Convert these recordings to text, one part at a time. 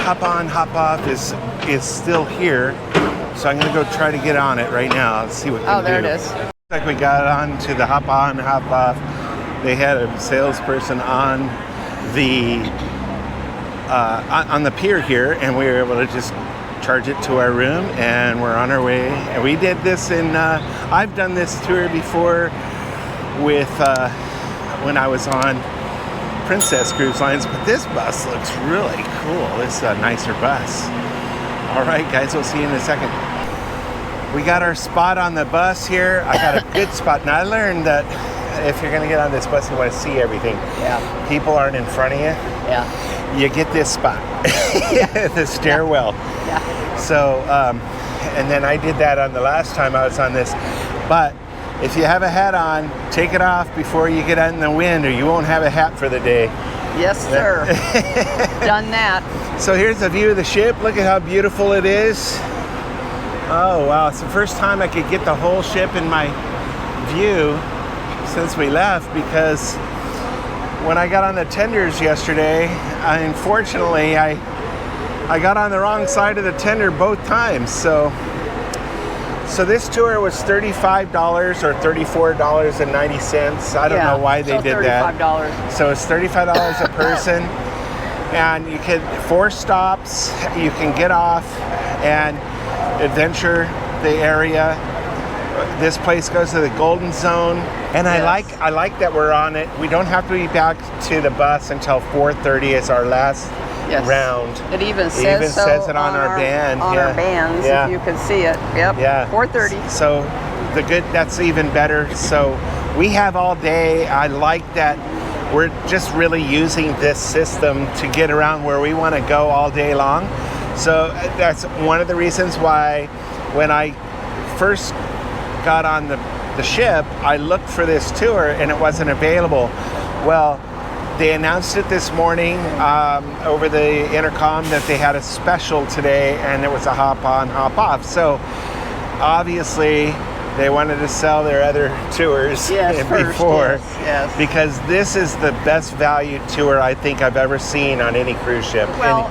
hop on, hop off is still here. So I'm gonna go try to get on it right now. Let's see what we can do. Oh, there it is. Looks like we got on to the hop on, hop off. They had a salesperson on the pier here, and we were able to just charge it to our room, and we're on our way. And we did this I've done this tour before with when I was on Princess Cruise Lines, but this bus looks really cool. This is a nicer bus. All right, guys, we'll see you in a second. We got our spot on the bus here. I got a good spot. Now, I learned that if you're going to get on this bus, you want to see everything. Yeah. People aren't in front of you. Yeah. You get this spot, the stairwell. Yeah. So, and then I did that on the last time I was on this. But if you have a hat on, take it off before you get out in the wind, or you won't have a hat for the day. Yes, sir. Done that. So here's a view of the ship. Look at how beautiful it is. Oh, wow. It's the first time I could get the whole ship in my view since we left, because when I got on the tenders yesterday, unfortunately, I got on the wrong side of the tender both times. So this tour was $35 or $34.90. I don't know why they did that. $35. So it's $35 a person, and you can 4 stops. You can get off and adventure the area. This place goes to the Golden Zone, and Yes. I like that we're on it. We don't have to be back to the bus until 4:30 is our last round. It even says it on our band. On our bands, if you can see it. Yep. Yeah. 4:30. So that's even better. So we have all day. I like that we're just really using this system to get around where we want to go all day long. So that's one of the reasons why when I first got on the ship, I looked for this tour and it wasn't available. Well, they announced it this morning over the intercom that they had a special today, and it was a hop on, hop off. So obviously they wanted to sell their other tours before, yes. because this is the best value tour I think I've ever seen on any cruise ship. Well,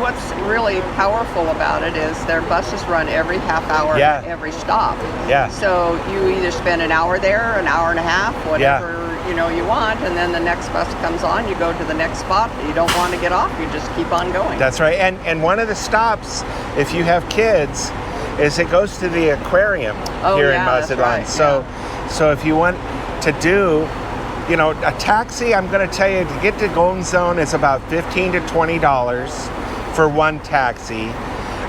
what's really powerful about it is their buses run every half hour at every stop. Yeah. So you either spend an hour there, an hour and a half, whatever you want, and then the next bus comes on, you go to the next spot. You don't want to get off, you just keep on going. That's right. And one of the stops, if you have kids, is it goes to the aquarium here in Mazatlan. Right. So if you want to do, a taxi, I'm going to tell you, to get to Golden Zone is about $15 to $20 for one taxi.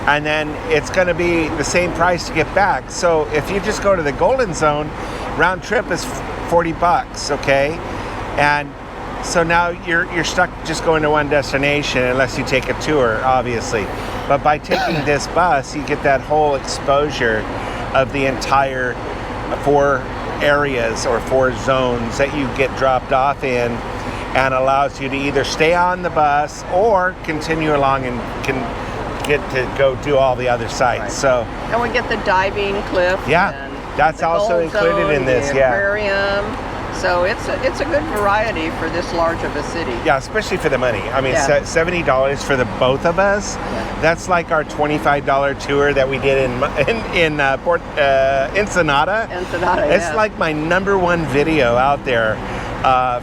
And then it's going to be the same price to get back. So if you just go to the Golden Zone, round trip is $40, okay? And so now you're stuck just going to one destination unless you take a tour, obviously. But by taking this bus, you get that whole exposure of the entire 4 areas or 4 zones that you get dropped off in, and allows you to either stay on the bus or continue along and can get to go do all the other sites. Right. So, and we get the diving cliff. Yeah, that's also included in this. The aquarium. So it's a good variety for this large of a city. Yeah, especially for the money. I mean, $70 for the both of us. Yeah. That's like our $25 tour that we did in Ensenada. Ensenada. It's like my #1 video out there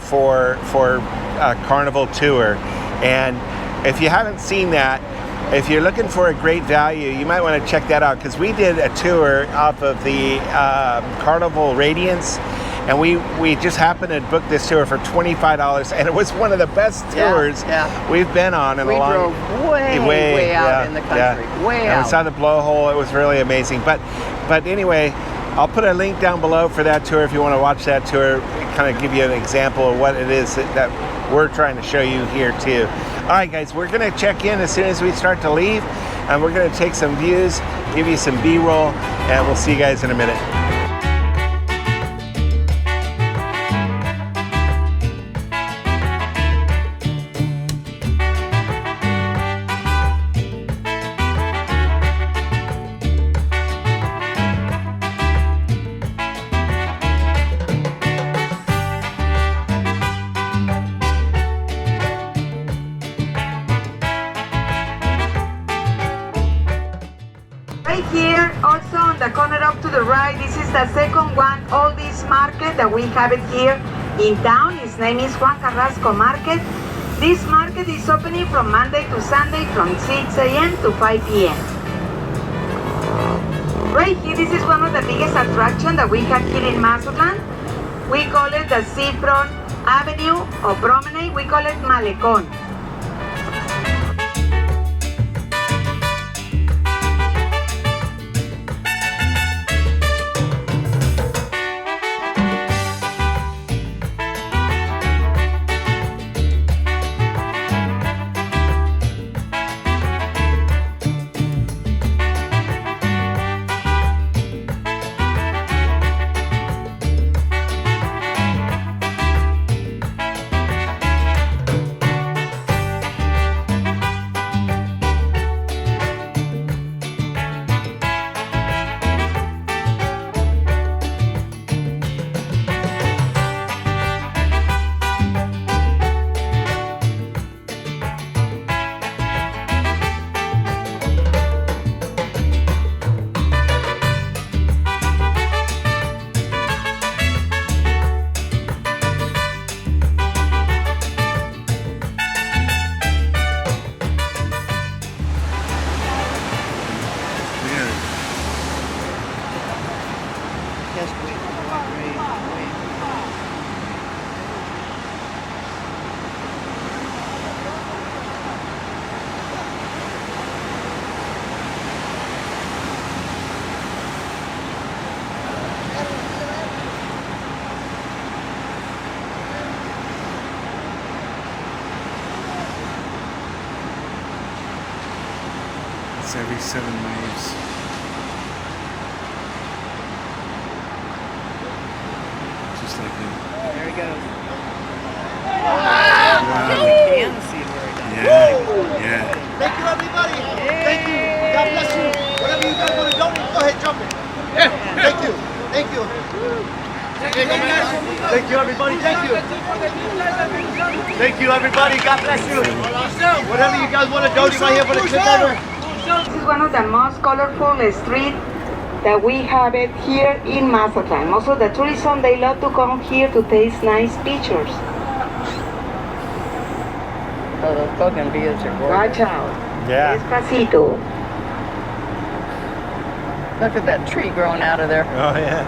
for a Carnival tour. And if you haven't seen that, if you're looking for a great value, you might want to check that out, because we did a tour off of the Carnival Radiance, and we just happened to book this tour for $25, and it was one of the best tours we've been on in a long time. We drove way out in the country, way out. And we saw the blowhole. It was really amazing. But anyway, I'll put a link down below for that tour if you want to watch that tour, kind of give you an example of what it is that we're trying to show you here too. All right, guys, we're going to check in as soon as we start to leave, and we're going to take some views, give you some B-roll, and we'll see you guys in a minute. Also on the corner up to the right, this is the second one, oldies market that we have it here in town. Its name is Juan Carrasco Market. This market is opening from Monday to Sunday from 6 a.m. to 5 p.m. Right here, this is one of the biggest attractions that we have here in Mazatlan. We call it the Seafront Avenue or Promenade. We call it Malecón. Every 7 waves. Just like that. There he goes. Wow. You can see where he does. Yeah. Thank you, everybody. Thank you. God bless you. Whatever you guys want to donate, go ahead, jump in. Thank you. Thank you. Thank you, everybody. Thank you. Thank you, everybody. God bless you. Whatever you guys want to donate right here for the kids over. This is one of the most colorful streets that we have it here in Mazatlan. Most of the tourism, they love to come here to take nice pictures. Oh, those bougainvilleas are Watch gorgeous. out. Yeah. Despacito. Look at that tree growing out of there. Oh yeah.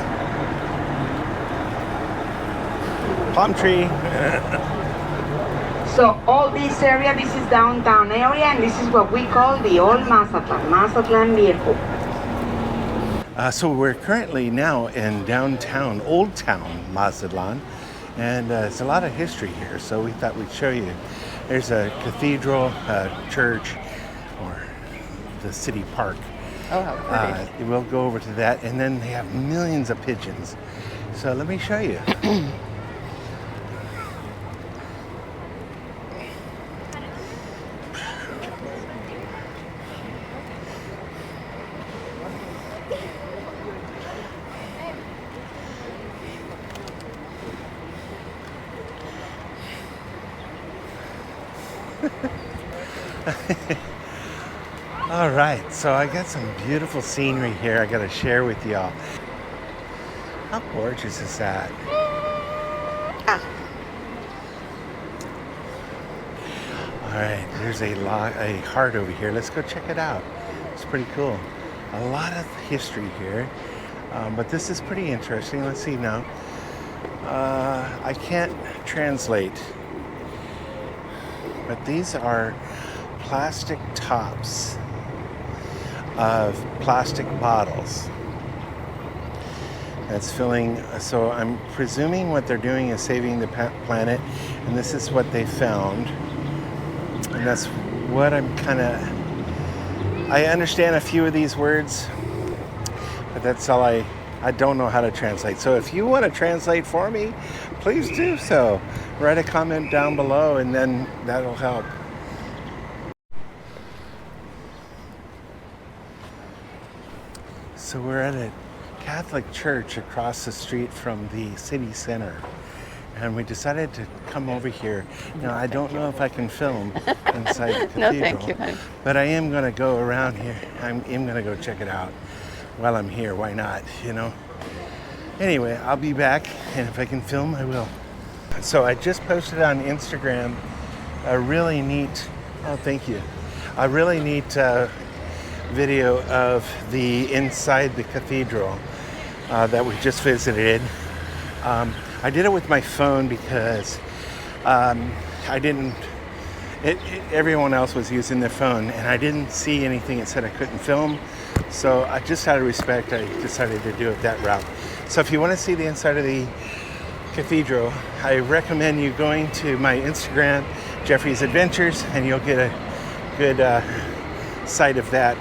Palm tree. So all this area, this is downtown area, and this is what we call the old Mazatlan, Mazatlan Viejo. So we're currently now in downtown, Old Town Mazatlan, and there's a lot of history here, so we thought we'd show you. There's a cathedral, church, or the city park. Oh, how pretty. We'll go over to that, and then they have millions of pigeons. So let me show you. All right, so I got some beautiful scenery here I got to share with y'all. How gorgeous is that? All right, there's a heart over here. Let's go check it out. It's pretty cool. A lot of history here, but this is pretty interesting. Let's see now. I can't translate, but these are plastic tops of plastic bottles that's filling. So I'm presuming what they're doing is saving the planet, and this is what they found, and that's what I'm kind of, I understand a few of these words, but that's all I don't know how to translate. So if you want to translate for me, please do so. Write a comment down below, and then that'll help. So we're at a Catholic church across the street from the city center, and we decided to come over here. Now, I don't know if I can film inside the cathedral, No, thank you, honey. but I am going to go around here. I'm going to go check it out. while I'm here. Why not, you know? Anyway, I'll be back, and if I can film, I will. So I just posted on Instagram a really neat, oh, thank you, a really neat video of the inside the cathedral that we just visited. I did it with my phone because I didn't, everyone else was using their phone, and I didn't see anything that said I couldn't film. So I just out of respect, I decided to do it that route. So if you want to see the inside of the cathedral, I recommend you going to my Instagram, Jeffrey's Adventures, and you'll get a good sight of that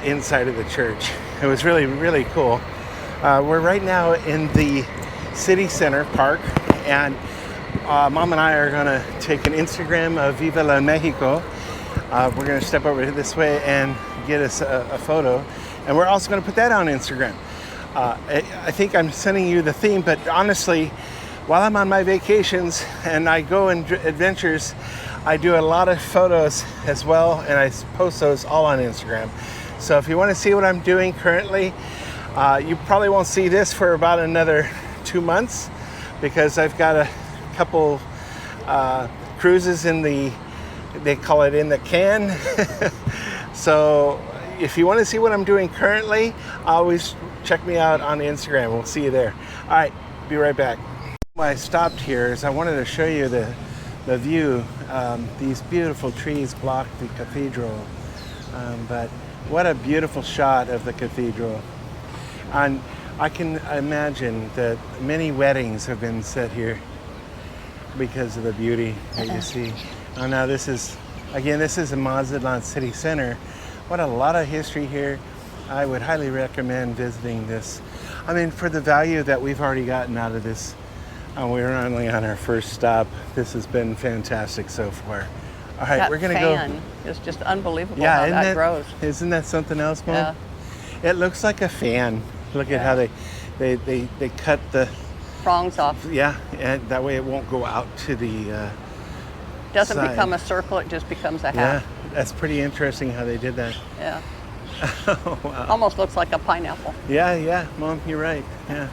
inside of the church. It was really, really cool. We're right now in the city center park, and Mom and I are going to take an Instagram of Viva la Mexico. We're going to step over this way and get us a photo, and we're also going to put that on Instagram. I think I'm sending you the theme, but honestly, while I'm on my vacations and I go on adventures, I do a lot of photos as well, and I post those all on Instagram. So if you want to see what I'm doing currently, you probably won't see this for about another 2 months, because I've got a couple cruises in the, they call it in the can. So if you want to see what I'm doing currently, always check me out on Instagram. We'll see you there. All right, be right back. Why I stopped here is I wanted to show you the view. These beautiful trees block the cathedral, but what a beautiful shot of the cathedral. And I can imagine that many weddings have been set here because of the beauty that you see. Oh, now this is, again, this is the Mazatlan City Center. What a lot of history here. I would highly recommend visiting this. I mean, for the value that we've already gotten out of this, we're only on our first stop. This has been fantastic so far. All right, we're gonna go. It's just unbelievable, yeah, how that grows. Isn't that something else, Mom? Yeah. It looks like a fan. Look at how they cut the prongs off. Yeah, and that way it won't go out to the doesn't side. Become a circle, it just becomes a hat. Yeah, that's pretty interesting how they did that. Yeah. Oh, wow. Almost looks like a pineapple. Yeah, Mom, you're right. Yeah.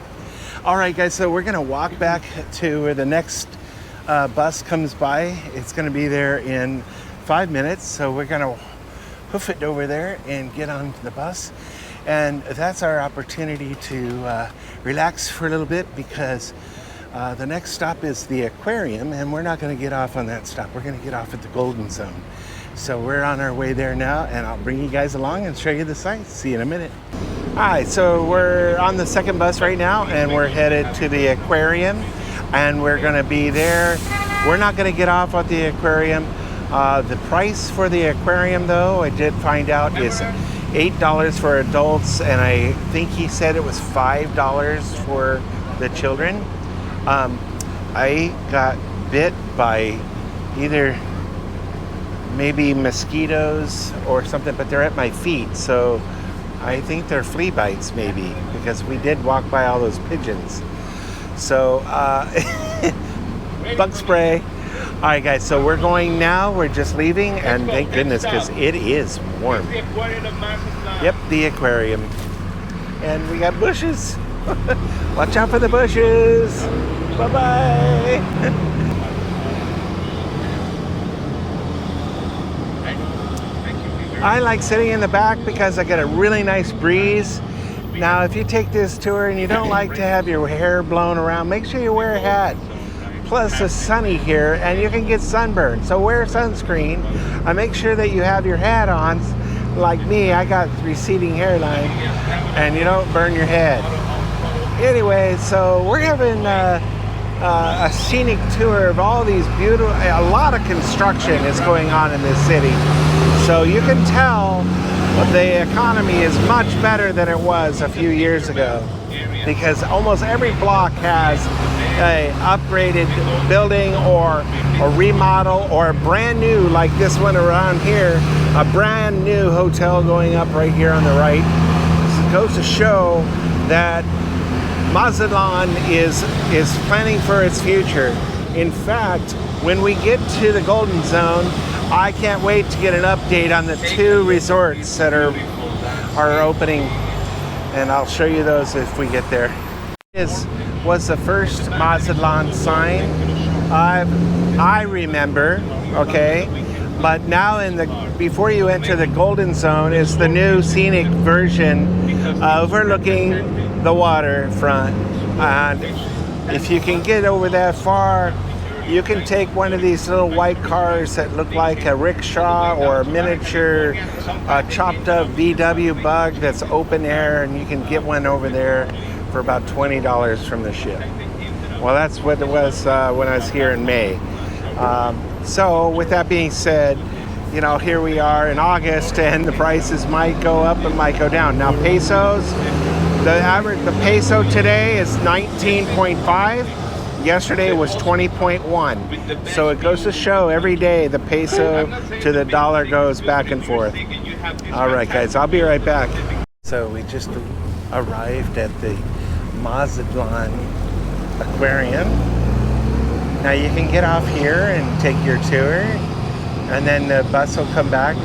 All right, guys, so we're gonna walk back to where the next bus comes by. It's gonna be there in 5 minutes, so we're gonna hoof it over there and get on the bus. And that's our opportunity to relax for a little bit, because the next stop is the aquarium, and we're not gonna get off on that stop. We're gonna get off at the Golden Zone. So we're on our way there now, and I'll bring you guys along and show you the sights. See you in a minute. All right, so we're on the second bus right now, and we're headed to the aquarium, and we're gonna be there. We're not gonna get off at the aquarium. The price for the aquarium, though, I did find out, is $8 for adults, and I think he said it was $5 for the children. I got bit by either maybe mosquitoes or something, but they're at my feet, so I think they're flea bites maybe, because we did walk by all those pigeons. So bug spray. All right, guys, so we're going now. We're just leaving, and thank goodness, because it is warm. Yep, the aquarium. And we got bushes. Watch out for the bushes. Bye-bye. I like sitting in the back because I get a really nice breeze. Now, if you take this tour and you don't like to have your hair blown around, make sure you wear a hat. Plus, it's sunny here and you can get sunburned, so wear sunscreen and make sure that you have your hat on. Like me, I got receding hairline, and you don't burn your head. Anyway, so we're having a scenic tour of all these beautiful, a lot of construction is going on in this city. So you can tell the economy is much better than it was a few years ago, because almost every block has a upgraded building or a remodel or a brand new, like this one around here, a brand new hotel going up right here on the right. This goes to show that Mazatlan is planning for its future. In fact, when we get to the Golden Zone, I can't wait to get an update on the 2 resorts that are opening and I'll show you those if we get there. This was the first Mazatlan sign I remember, okay? But now before you enter the Golden Zone is the new Scenic version overlooking the waterfront. And if you can get over that far, you can take one of these little white cars that look like a rickshaw or a miniature chopped up VW bug that's open air, and you can get one over there for about $20 from the ship. Well, that's what it was when I was here in May. So with that being said, you know, here we are in August, and the prices might go up and might go down. Now pesos, the peso today is 19.5. Yesterday was 20.1. So it goes to show every day the peso to the dollar goes back and forth. All right, guys, I'll be right back. So we just arrived at the Mazatlan Aquarium. Now you can get off here and take your tour, and then the bus will come back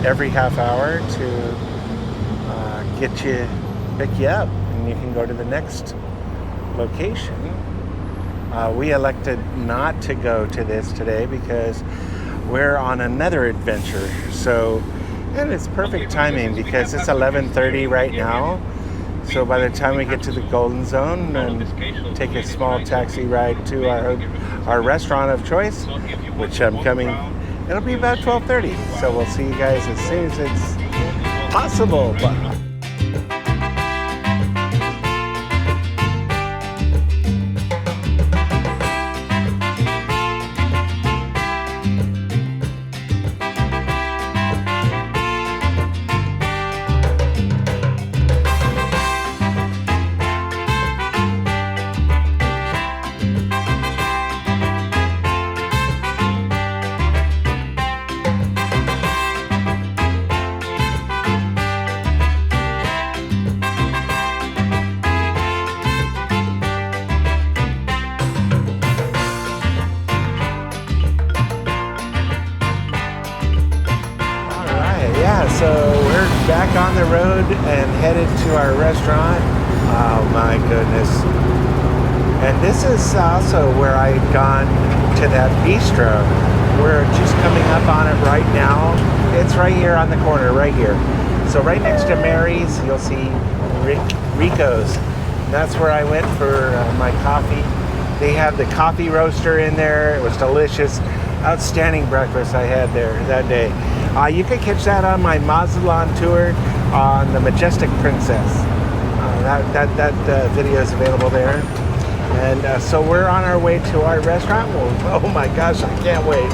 every half hour to pick you up, and you can go to the next location. We elected not to go to this today because we're on another adventure. So, and it's perfect timing because it's 11:30 right now. So by the time we get to the Golden Zone and take a small taxi ride to our restaurant of choice, which I'm coming, it'll be about 12:30. So we'll see you guys as soon as it's possible. So we're back on the road and headed to our restaurant. Oh my goodness. And this is also where I had gone to that bistro. We're just coming up on it right now. It's right here on the corner, right here. So right next to Mary's, you'll see Rico's. And that's where I went for my coffee. They have the coffee roaster in there. It was delicious. Outstanding breakfast I had there that day. You can catch that on my Mazatlan tour on the Majestic Princess. That video is available there. And so we're on our way to our restaurant. Well, oh my gosh, I can't wait.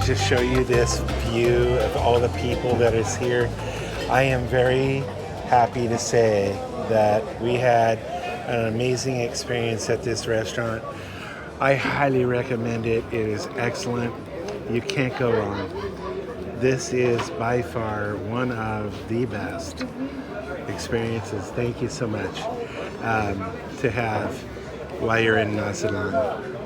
Just show you this view of all the people that is here. I am very happy to say that we had an amazing experience at this restaurant. I highly recommend it. It is excellent. You can't go wrong. This is by far one of the best experiences. Thank you so much to have while you're in Mazatlan.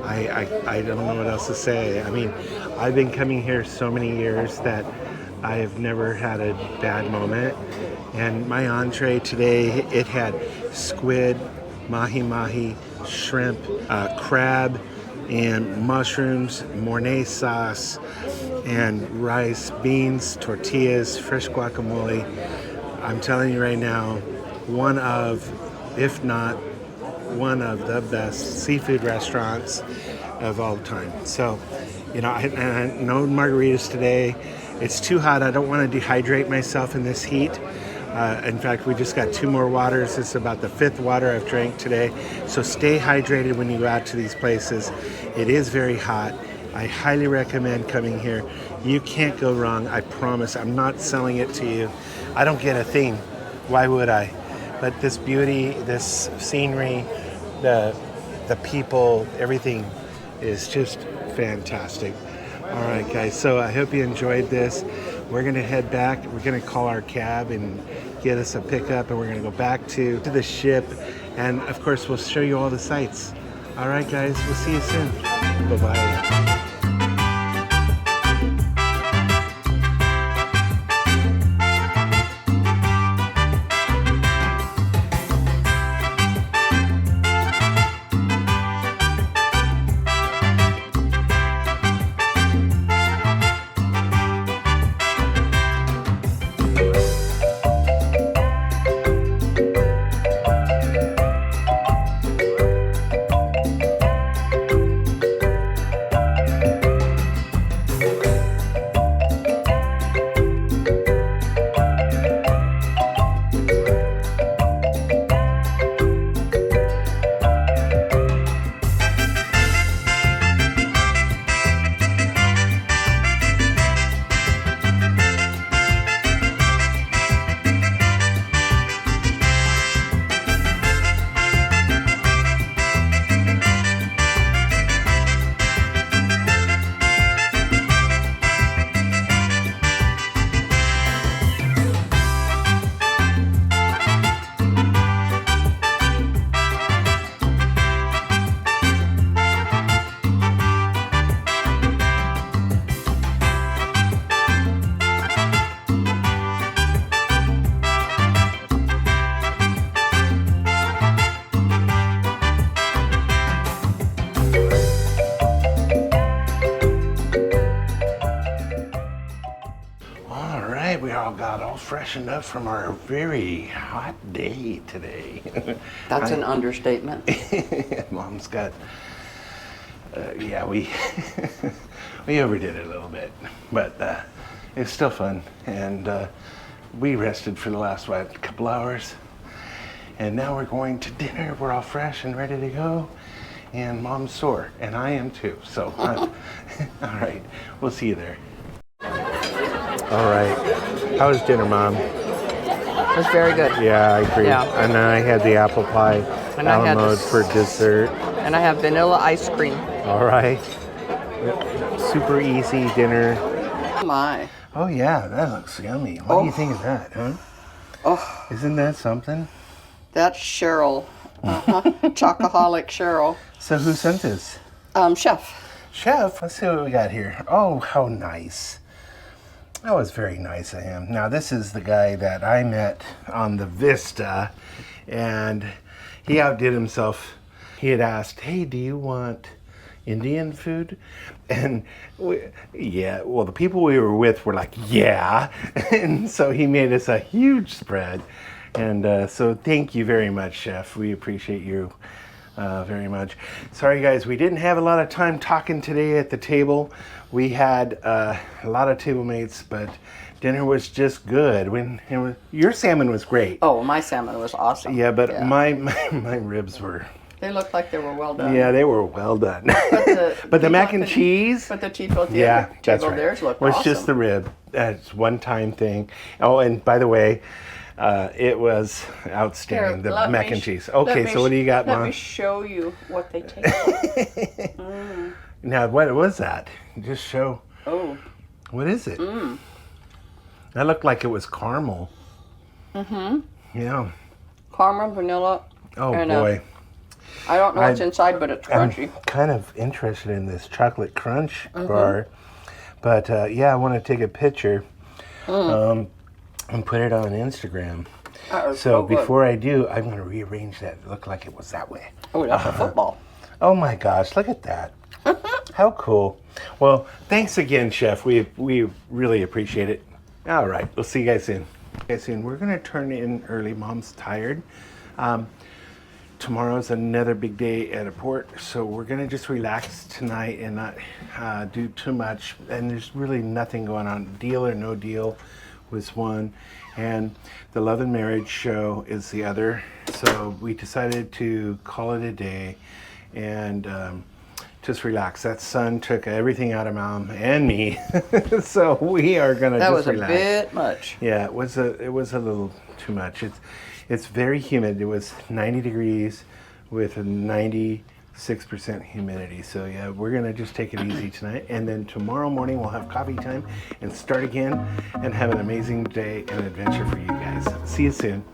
I don't know what else to say. I mean, I've been coming here so many years that I have never had a bad moment. And my entree today, it had squid mahi, shrimp, crab, and mushrooms, Mornay sauce, and rice, beans, tortillas, fresh guacamole. I'm telling you right now, one of, if not one of the best seafood restaurants of all time. So, you know, I no margaritas today. It's too hot. I don't want to dehydrate myself in this heat. In fact, we just got 2 more waters. It's about the 5th water I've drank today. So stay hydrated when you go out to these places. It is very hot. I highly recommend coming here. You can't go wrong, I promise. I'm not selling it to you. I don't get a thing. Why would I? But this beauty, this scenery, the people, everything is just fantastic. All right, guys, so I hope you enjoyed this. We're gonna head back. We're gonna call our cab and get us a pickup, and we're gonna go back to the ship. And of course, we'll show you all the sights. All right, guys, we'll see you soon. Bye-bye. We all got all freshened up from our very hot day today. That's an understatement. Mom's got, yeah, we we overdid it a little bit, but it's still fun. And we rested for the last, couple hours. And now we're going to dinner. We're all fresh and ready to go. And Mom's sore, and I am too. So, all right, we'll see you there. All right. How was dinner, Mom? It was very good. Yeah, I agree. Yeah. And then I had the apple pie a la mode for dessert. And I have vanilla ice cream. All right. Super easy dinner. Oh my. Oh yeah, that looks yummy. What do you think of that, huh? Oh. Isn't that something? That's Cheryl. Chocoholic Cheryl. So who sent this? Chef. Chef, let's see what we got here. Oh, how nice. That was very nice of him. Now, this is the guy that I met on the Vista, and he outdid himself. He had asked, hey, do you want Indian food? And the people we were with were like, yeah. And so he made us a huge spread. And so thank you very much, Chef. We appreciate you very much. Sorry, guys, we didn't have a lot of time talking today at the table. We had a lot of table mates, but dinner was just good. Your salmon was great. Oh, my salmon was awesome. Yeah, but my ribs were... They looked like they were well done. Yeah, they were well done. But the mac and cheese... But the table theirs looked was awesome. just the rib. That's one-time thing. Oh, and by the way, it was outstanding, the mac and cheese. Okay, so what do you got, Mom? Let me show you what they taste like. Now, what was that? Just show. Oh. What is it? That looked like it was caramel. Mm-hmm. Yeah. Caramel, vanilla. Oh, boy. I don't know what's inside, but it's crunchy. I'm kind of interested in this chocolate crunch bar. But, I want to take a picture and put it on Instagram. So before I do, I'm going to rearrange that. It looked like it was that way. Oh, that's a football. Oh my gosh, look at that. How cool. Well, thanks again, Chef. We really appreciate it. All right, we'll see you guys soon. We're going to turn in early. Mom's tired. Tomorrow's another big day at a port, so we're going to just relax tonight and not do too much. And there's really nothing going on. Deal or No Deal was one, and the Love and Marriage show is the other. So we decided to call it a day and just relax. That sun took everything out of Mom and me, so we are gonna just relax. That was a bit much. Yeah, it was a little too much. It's very humid. It was 90 degrees with a 96% humidity. So yeah, we're gonna just take it easy tonight, and then tomorrow morning we'll have coffee time and start again and have an amazing day and adventure for you guys. See you soon.